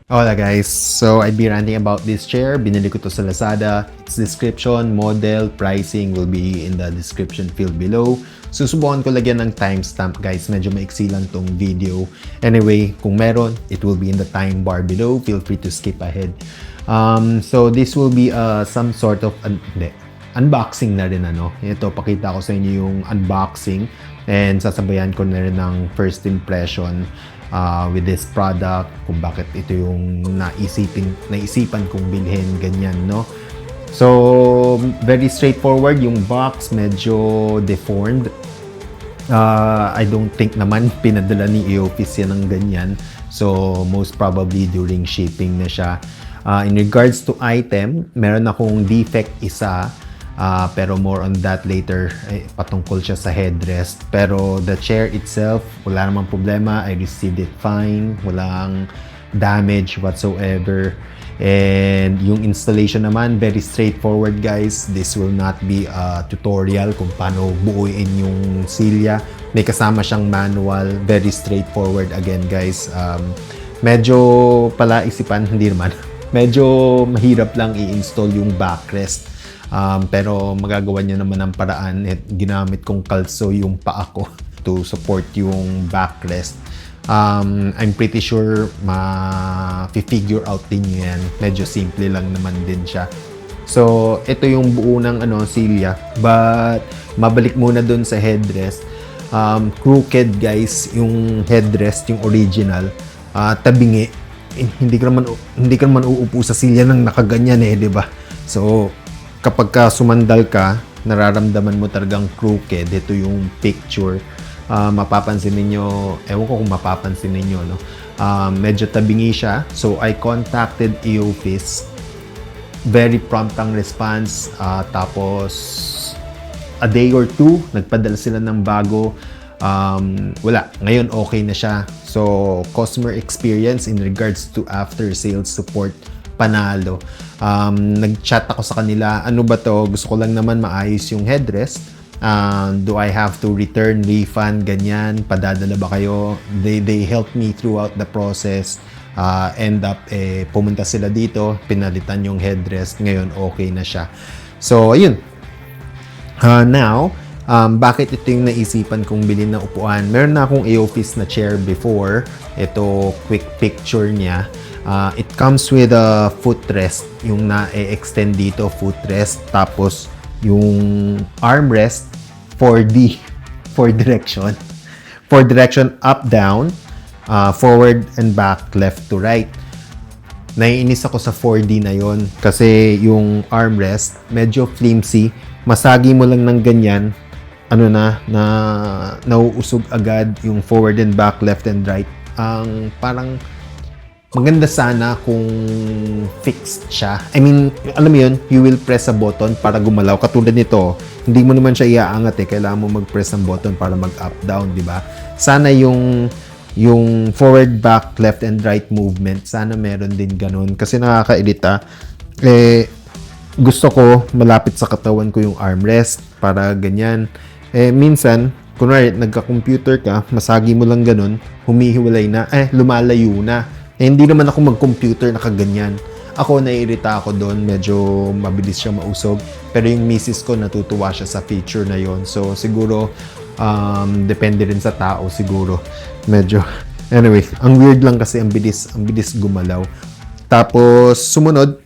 Hola guys! So, I'd be ranting about this chair. Binili ko to sa Lazada. Its description, model, pricing will be in the description field below. Susubukan ko lagyan ng timestamp guys. Medyo maiksi lang tong video. Anyway, kung meron, it will be in the time bar below. Feel free to skip ahead. So, this will be some sort of... unboxing na rin ano. Ito, pakita ko sa inyo yung unboxing. And sasabayan ko na rin ng first impression with this product, kung bakit ito yung naisipan kong bilhin, ganyan, no? So, very straightforward yung box, medyo deformed. I don't think naman pinadala ni Eoffice yan ng ganyan. So, most probably during shipping na siya. In regards to item, meron akong defect isa. Pero more on that later, patungkol siya sa headrest. Pero the chair itself, wala namang problema. I received it fine. Walang damage whatsoever. And yung installation naman, very straightforward guys. This will not be a tutorial kung paano buuin yung silya. May kasama siyang manual. Very straightforward again guys. Medyo pala isipan, hindi naman. Medyo mahirap lang i-install yung backrest. Pero magagawa niya naman ng paraan. Ginamit kong kalso yung paa ko to support yung backrest. I'm pretty sure ma-figure out din yan. Medyo simple lang naman din siya. So, ito yung buo ng silya. But, mabalik muna dun sa headrest. Crooked guys, yung headrest, yung original. Tabingi. Hindi ka naman uupo sa silya ng nakaganyan di ba? So, kapag ka sumandal ka, nararamdaman mo talagang crooked. Ito yung picture. Mapapansin ninyo, ewan ko kung mapapansin ninyo, no? Medyo tabingi siya. So, I contacted Eoffice. Very prompt ang response. Tapos, a day or two, nagpadala sila ng bago. Wala. Ngayon, okay na siya. So, customer experience in regards to after-sales support, panalo. Nag-chat ako sa kanila, ano ba to? Gusto ko lang naman maayos yung headrest. Do I have to return, refund, ganyan? Padadala ba kayo? They helped me throughout the process. End up, pumunta sila dito, pinalitan yung headrest. Ngayon, okay na siya. So, ayun. Now, bakit ito yung naisipan kong bilhin na upuan? Meron na akong Eoffice na chair before. Ito, quick picture niya. It comes with a footrest, yung na-extend dito, footrest. Tapos, yung armrest, 4D, 4 direction. 4 direction, up, down, forward and back, left to right. Naiinis ako sa 4D na yon kasi yung armrest, medyo flimsy. Masagi mo lang ng ganyan, nauusog agad yung forward and back, left and right. Parang maganda sana kung fixed siya. I mean, alam mo yun, you will press a button para gumalaw. Katulad nito, hindi mo naman siya iaangat kailangan mo mag-press ang button para mag-up, down, di ba? Sana yung forward, back, left, and right movement, sana meron din ganun. Kasi nakakairita. Gusto ko malapit sa katawan ko yung armrest para ganyan. Minsan, kunwari, nagka-computer ka, masagi mo lang ganun, humihiwalay na, lumalayo na. Hindi naman ako mag-computer nakaganyan. Ako, naiirita ako doon. Medyo mabilis siya mausog. Pero yung misis ko, natutuwa siya sa feature na yon. So, siguro, depende rin sa tao siguro. Medyo, anyway, ang weird lang kasi ang bilis gumalaw. Tapos, sumunod,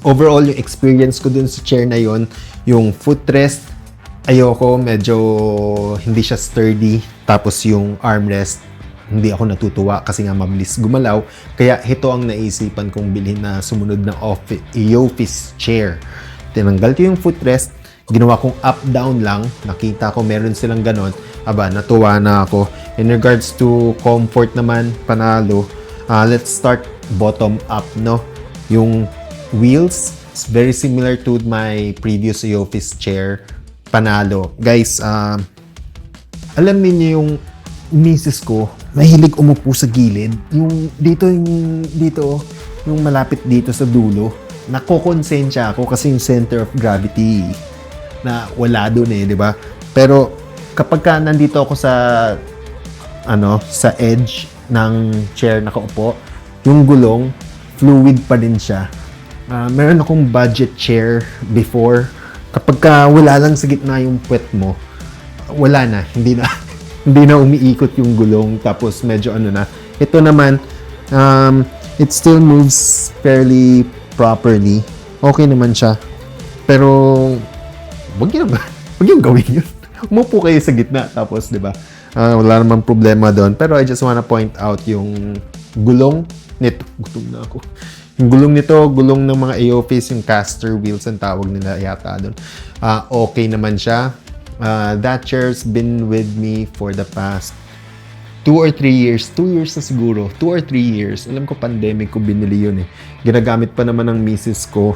overall, yung experience ko dun sa chair na yon, yung footrest, ayoko, medyo hindi siya sturdy. Tapos, yung armrest, hindi ako natutuwa kasi nga mabilis gumalaw. Kaya ito ang naisipan kong bilhin na sumunod na Eoffice chair. Tinanggal ko yung footrest, ginawa kong up-down lang. Nakita ko meron silang ganon. Aba, natuwa na ako. In regards to comfort naman, panalo. Let's start bottom up, no? Yung wheels, is very similar to my previous Eoffice chair. Panalo. Guys, alam niyo yung misis ko, mahilig umupo sa gilid. Yung malapit dito sa dulo. Nakokonsensya ako kasi yung center of gravity na wala doon di ba? Pero kapag ka nandito ako sa edge ng chair nakaupo, yung gulong, fluid pa din siya. Meron akong budget chair before. Kapag wala lang sa gitna yung puwet mo, wala na, hindi na hindi na umiikot yung gulong, tapos medyo ano na. Ito naman, it still moves fairly properly. Okay naman siya. Pero wag yung gawin yun. Umupo kayo sa gitna, tapos 'di ba? Wala namang problema doon. Pero I just wanna point out yung gulong nito. Gutom na ako. Yung gulong nito, gulong ng mga AOFs, yung caster wheels ang tawag nila yata doon. Okay naman siya. That chair's been with me for the past 2 or 3 years. 2 years na siguro. 2 or 3 years. Alam ko pandemic ko binili yun eh. Ginagamit pa naman ng misis ko.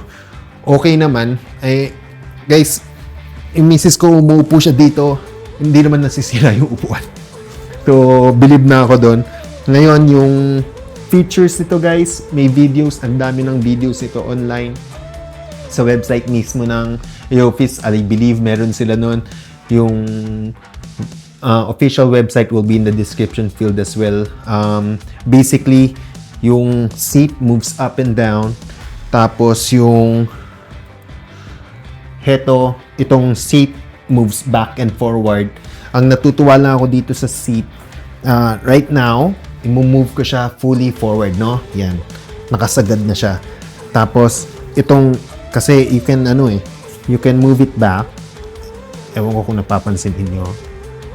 Okay naman. Guys, yung misis ko umuupo siya dito. Hindi naman nasisira yung upuan. So, believe na ako doon. Ngayon, yung features nito guys, may videos, ang dami ng videos nito online. Sa website mismo ng AOFs, I believe meron sila nun. Yung official website will be in the description field as well. Basically, yung seat moves up and down. Tapos yung itong seat moves back and forward. Ang natutuwa lang ako dito sa seat, right now, i-move ko siya fully forward, no? Yan. Nakasagad na siya. Tapos, kasi you can move it back. Ewan ko kung napapansin niyo.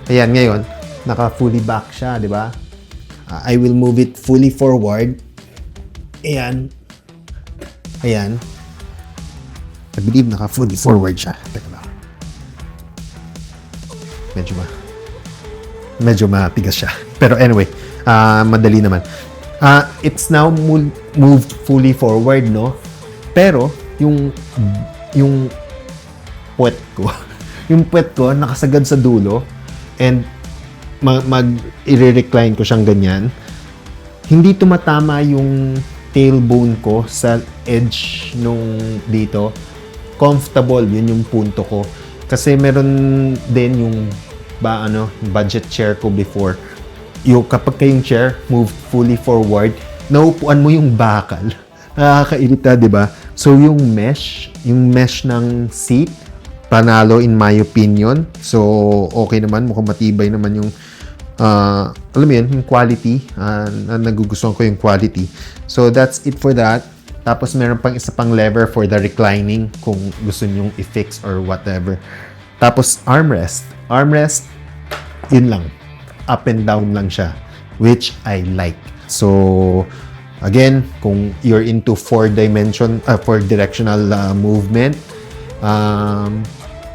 Ayan, ngayon, naka-fully back siya, di ba? I will move it fully forward. Ayan. Ayan. I believe naka-fully forward siya. Teka lang. Medyo matigas siya. Pero anyway, madali naman. It's now moved fully forward, no? Pero, yung puwet ko, nakasagad sa dulo, and i-recline ko siyang ganyan, hindi tumatama yung tailbone ko sa edge nung dito. Comfortable, yun yung punto ko. Kasi meron din yung budget chair ko before. Yung kapag kayong chair moved fully forward, naupuan mo yung bakal. Nakakairita, di ba? So yung mesh ng seat, panalo in my opinion. So okay naman, mukhang matibay naman yung alam mo yun, yung quality. Nagugustuhan ko yung quality. So that's it for that. Tapos meron pang isa pang lever for the reclining kung gusto nyong i-fix or whatever. Tapos armrest, yun lang. Up and down lang siya, which I like. So again, kung you're into 4-directional movement,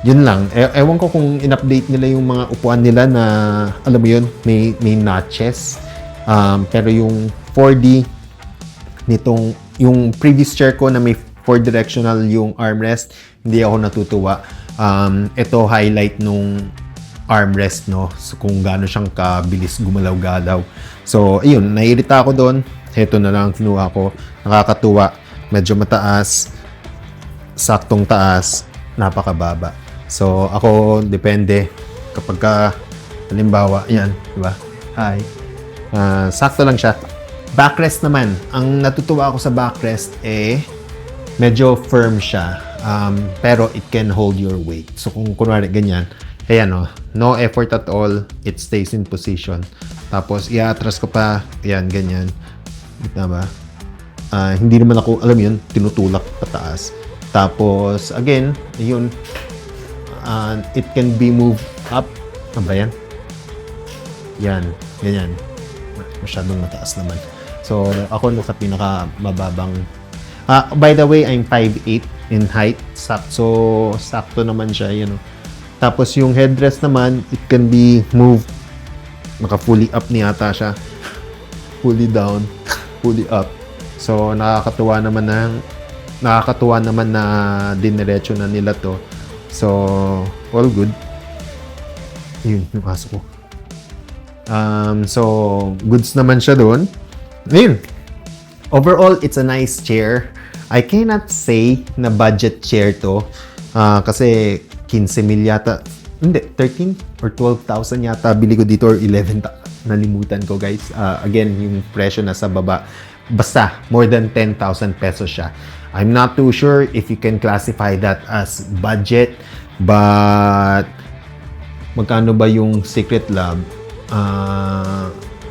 yun lang. Ewan ko kung in-update nila yung mga upuan nila na, alam mo yun, may notches. Pero yung 4D nitong, yung previous chair ko na may 4-directional yung armrest, hindi ako natutuwa. Ito highlight nung armrest, no? So, kung gaano siyang kabilis gumalaw-galaw. So, ayun, nairita ako doon. Ito na lang kinuha ko. Nakakatuwa. Medyo mataas. Saktong taas. Napakababa. So, ako, depende. Kapag halimbawa, yan, di ba? Hi. Sakto lang siya. Backrest naman. Ang natutuwa ako sa backrest, medyo firm siya. Pero it can hold your weight. So, kung kunwari ganyan, ayan o, no effort at all, it stays in position. Tapos, i-atras ko pa, ayan, ganyan. Tama? Hindi naman ako, alam yun, tinutulak pataas. Tapos, again, yun, it can be moved up. Ano ba yan? Yan, ganyan. Masyadong mataas naman. So, ako nasa pinakamababang. By the way, I'm 5'8" in height. Sakto naman siya, you know. Tapos yung headrest naman, it can be moved. Naka-fully up niyata siya. Fully down, fully up. So, nakakatuwa naman na diniretso na nila to. So, all good. Yun, yung aso ko. So, goods naman siya doon. Ayun. Overall, it's a nice chair. I cannot say na budget chair to. Kasi 15,000 yata. Hindi, 13 or 12,000 yata bili ko dito or 11,000. Nalimutan ko, guys. Again, yung presyo nasa baba. Basta, more than 10,000 pesos siya. I'm not too sure if you can classify that as budget, but magkano ba yung Secret Lab?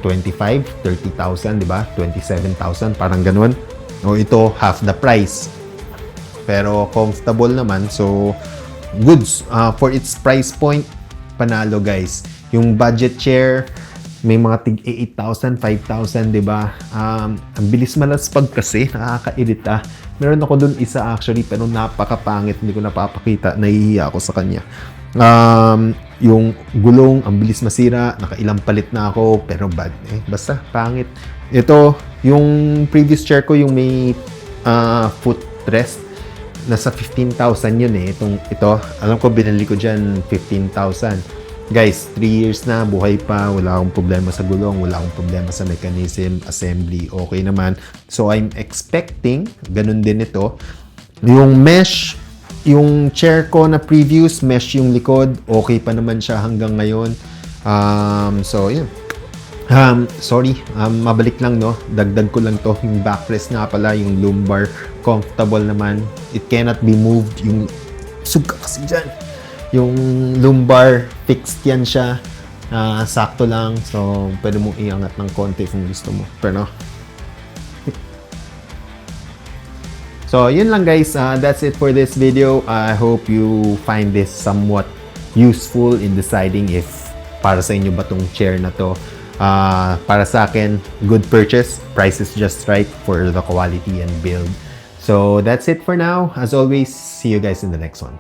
25, 30,000, di ba? 27,000, parang ganun. O ito, half the price. Pero comfortable naman, so goods. For its price point, panalo guys. Yung budget chair, may mga tig 8,000, 5,000, di ba? Ang bilis malaspag kasi, nakakairita. Meron ako dun isa actually, pero napakapangit, hindi ko napapakita, nahihiya ako sa kanya. Yung gulong, ang bilis masira, nakailang palit na ako, pero basta pangit. Ito, yung previous chair ko, yung may footrest, nasa 15,000 yun eh. Ito, alam ko binili ko dyan 15,000. Guys, 3 years na, buhay pa, wala akong problema sa gulong, wala akong problema sa mechanism, assembly, okay naman. So, I'm expecting, ganun din ito. Yung mesh, yung chair ko na previous, mesh yung likod, okay pa naman siya hanggang ngayon. So, yun. Sorry, mabalik lang, no? Dagdag ko lang to. Yung backrest nga pala, yung lumbar, comfortable naman. It cannot be moved. Yung suga kasi dyan. Yung lumbar, fixed yan siya. Sakto lang. So, pwede mong iangat ng konti kung gusto mo. Pero, no? So, yun lang guys. That's it for this video. I hope you find this somewhat useful in deciding if para sa inyo ba tong chair na to. Para sa akin, good purchase. Price is just right for the quality and build. So, that's it for now. As always, see you guys in the next one.